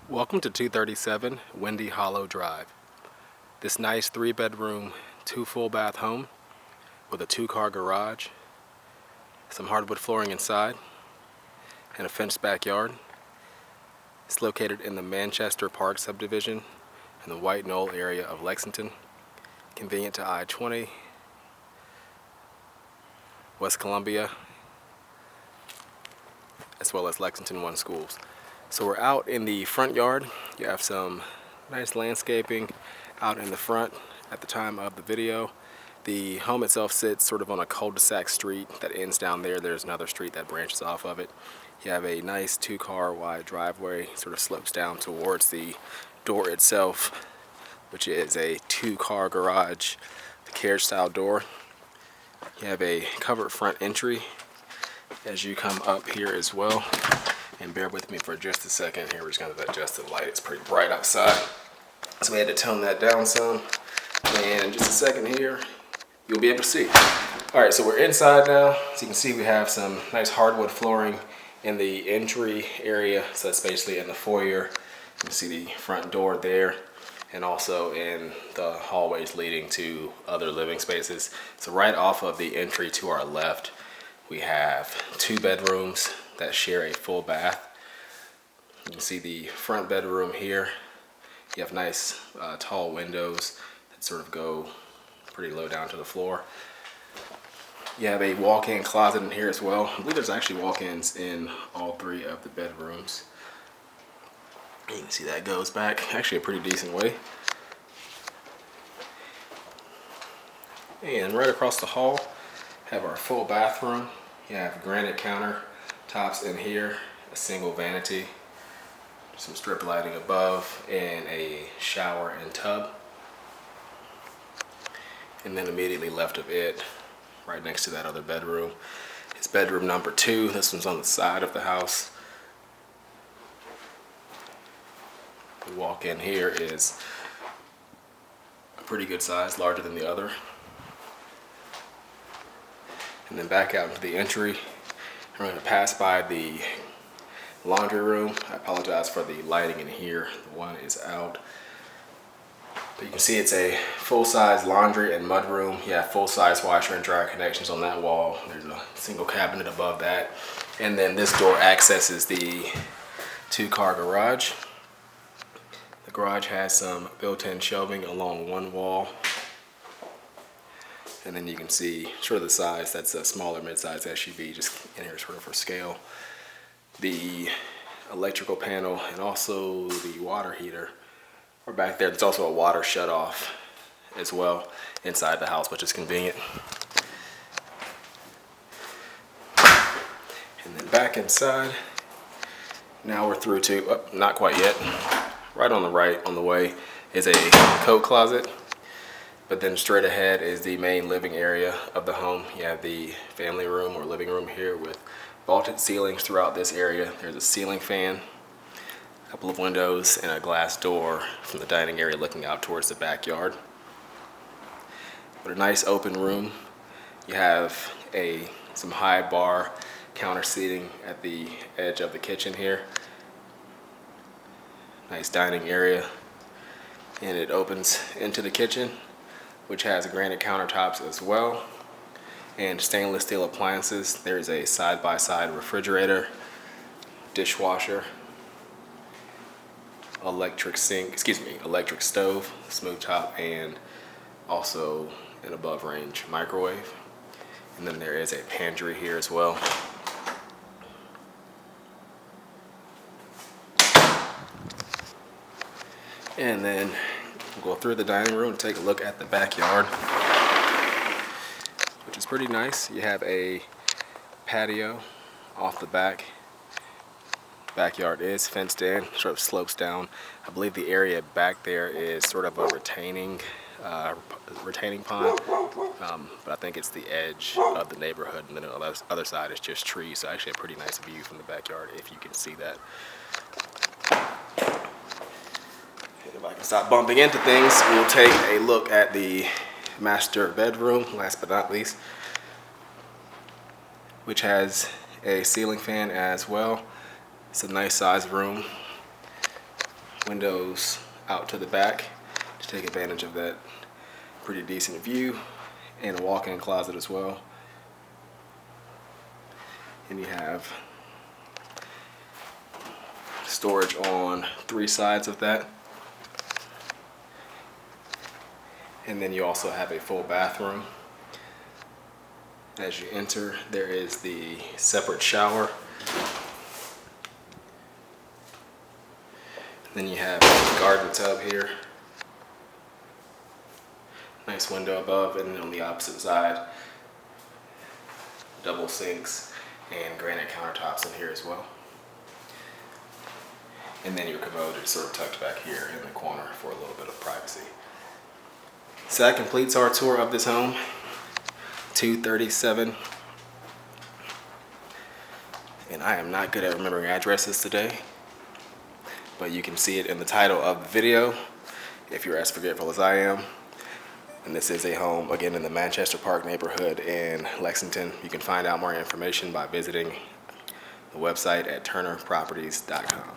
Welcome to 237 Windy Hollow Drive. This nice 3-bedroom, 2 full bath home with a 2-car garage, some hardwood flooring inside, and a fenced backyard. It's located in the Manchester Park subdivision in the White Knoll area of Lexington, convenient to I-20, West Columbia, as well as Lexington 1 schools. So we're out in the front yard. You have some nice landscaping out in the front at the time of the video. The home itself sits sort of on a cul-de-sac street that ends down there. There's another street that branches off of it. You have a nice 2-car wide driveway, sort of slopes down towards the door itself, which is a 2-car garage, the carriage style door. You have a covered front entry as you come up here as well. And bear with me for just a second here. We're just going to adjust the light. It's pretty bright outside, so we had to tone that down some. And in just a second here, you'll be able to see. All right, so we're inside now. So you can see we have some nice hardwood flooring in the entry area. So that's basically in the foyer. You can see the front door there, and also in the hallways leading to other living spaces. So right off of the entry to our left, we have 2 bedrooms that share a full bath. You can see the front bedroom here. You have nice tall windows that sort of go pretty low down to the floor. You have a walk-in closet in here as well. I believe there's actually walk-ins in all 3 of the bedrooms. You can see that goes back actually a pretty decent way. And right across the hall, have our full bathroom. You have granite countertops in here, a single vanity, some strip lighting above, and a shower and tub. And then immediately left of it, right next to that other bedroom, is bedroom number 2. This one's on the side of the house. The walk-in here is a pretty good size, larger than the other. And then back out into the entry. We're going to pass by the laundry room. I apologize for the lighting in here. The one is out. But you can see it's a full-size laundry and mud room. You have full-size washer and dryer connections on that wall. There's a single cabinet above that. And then this door accesses the 2-car garage. The garage has some built-in shelving along one wall. And then you can see sort of the size. That's a smaller mid-size SUV, just in here sort of for scale. The electrical panel and also the water heater are back there. There's also a water shut-off as well inside the house, which is convenient. And then back inside, now we're through to, not quite yet, right on the right on the way is a coat closet. But then straight ahead is the main living area of the home. You have the family room or living room here with vaulted ceilings throughout this area. There's a ceiling fan, a couple of windows, and a glass door from the dining area looking out towards the backyard. But a nice open room. You have some high bar counter seating at the edge of the kitchen here. Nice dining area. And it opens into the kitchen, which has granite countertops as well, and stainless steel appliances. There's a side-by-side refrigerator, dishwasher, electric stove, smooth top, and also an above-range microwave. And then there is a pantry here as well. And then we'll go through the dining room and take a look at the backyard, which is pretty nice. You have a patio off the back. Backyard is fenced in, sort of slopes down. I believe the area back there is sort of a retaining pond, but I think it's the edge of the neighborhood, and then on the other side is just trees. So actually a pretty nice view from the backyard if you can see that. If I can stop bumping into things, we'll take a look at the master bedroom, last but not least, which has a ceiling fan as well. It's a nice sized room. windows out to the back to take advantage of that pretty decent view, and a walk-in closet as well. And you have storage on 3 sides of that. And then you also have a full bathroom. As you enter, there is the separate shower. Then you have a garden tub here. Nice window above, and then on the opposite side, double sinks and granite countertops in here as well. And then your commode is sort of tucked back here in the corner for a little bit of privacy. So that completes our tour of this home. 237. And I am not good at remembering addresses today, but you can see it in the title of the video if you're as forgetful as I am. And this is a home, again, in the Manchester Park neighborhood in Lexington. You can find out more information by visiting the website at turnerproperties.com.